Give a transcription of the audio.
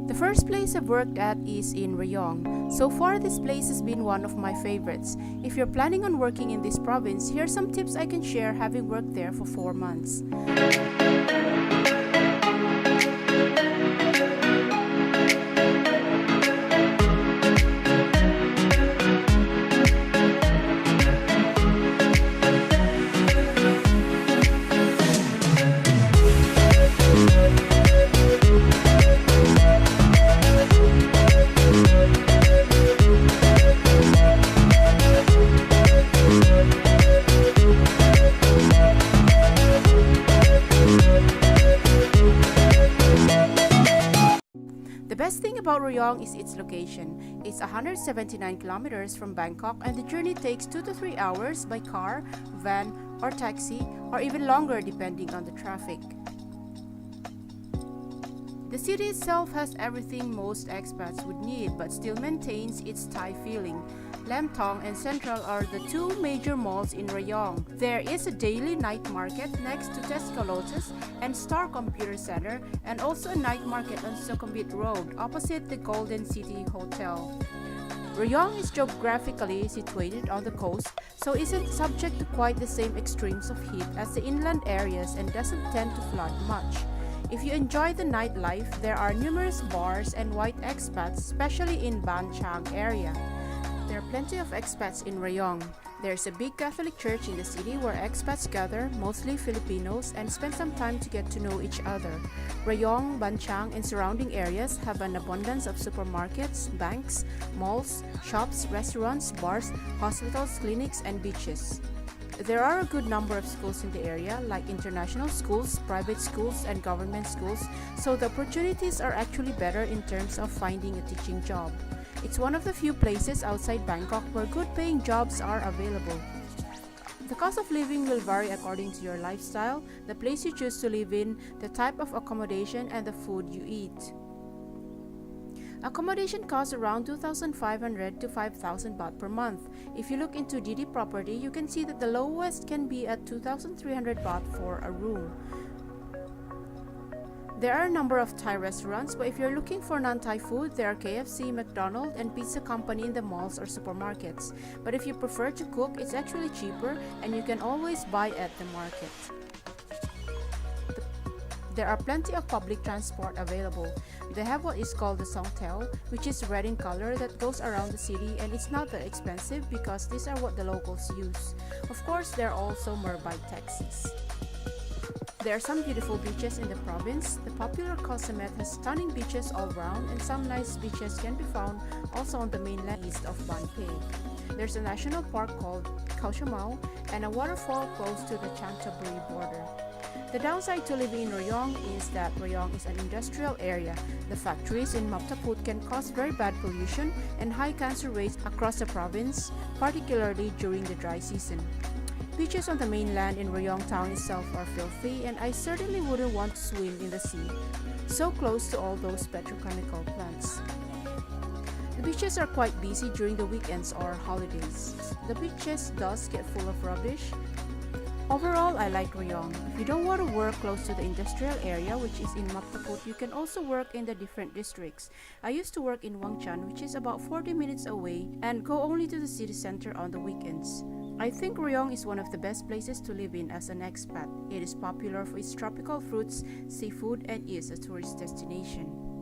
The first place I've worked at is in Rayong. So far, this place has been one of my favorites. If you're planning on working in this province, here are some tips I can share having worked there for 4 months. The best thing about Rayong is its location. It's 179 kilometers from Bangkok and the journey takes 2 to 3 hours by car, van, or taxi, or even longer depending on the traffic. The city itself has everything most expats would need but still maintains its Thai feeling. Lam Thong and Central are the two major malls in Rayong. There is a daily night market next to Tesco Lotus and Star Computer Center, and also a night market on Sukhumvit Road opposite the Golden City Hotel. Rayong is geographically situated on the coast, so isn't subject to quite the same extremes of heat as the inland areas and doesn't tend to flood much. If you enjoy the nightlife, there are numerous bars and white expats, especially in Ban Chang area. There are plenty of expats in Rayong. There's a big Catholic church in the city where expats gather, mostly Filipinos, and spend some time to get to know each other. Rayong, Ban Chang, and surrounding areas have an abundance of supermarkets, banks, malls, shops, restaurants, bars, hospitals, clinics, and beaches. There are a good number of schools in the area, like international schools, private schools, and government schools, so the opportunities are actually better in terms of finding a teaching job. It's one of the few places outside Bangkok where good paying jobs are available. The cost of living will vary according to your lifestyle, the place you choose to live in, the type of accommodation, and the food you eat. Accommodation costs around 2,500 to 5,000 baht per month. If you look into DD property, you can see that the lowest can be at 2,300 baht for a room. There are a number of Thai restaurants, but if you're looking for non-Thai food, there are KFC, McDonald's, and Pizza Company in the malls or supermarkets. But if you prefer to cook, it's actually cheaper and you can always buy at the market. There are plenty of public transport available. They have what is called the Songtel, which is red in color that goes around the city, and it's not that expensive because these are what the locals use. Of course, there are also motorbike taxis. There are some beautiful beaches in the province. The popular Koh Samet has stunning beaches all around, and some nice beaches can be found also on the mainland east of Ban Phe. There's a national park called Khao Chamao and a waterfall close to the Chantaburi border. The downside to living in Rayong is that Rayong is an industrial area. The factories in Maptaput can cause very bad pollution and high cancer rates across the province, particularly during the dry season. Beaches on the mainland in Rayong town itself are filthy, and I certainly wouldn't want to swim in the sea, so close to all those petrochemical plants. The beaches are quite busy during the weekends or holidays. The beaches does get full of rubbish. Overall, I like Rayong. If you don't want to work close to the industrial area, which is in Maptaput, you can also work in the different districts. I used to work in Wangchan, which is about 40 minutes away, and go only to the city center on the weekends. I think Rayong is one of the best places to live in as an expat. It is popular for its tropical fruits, seafood, and is a tourist destination.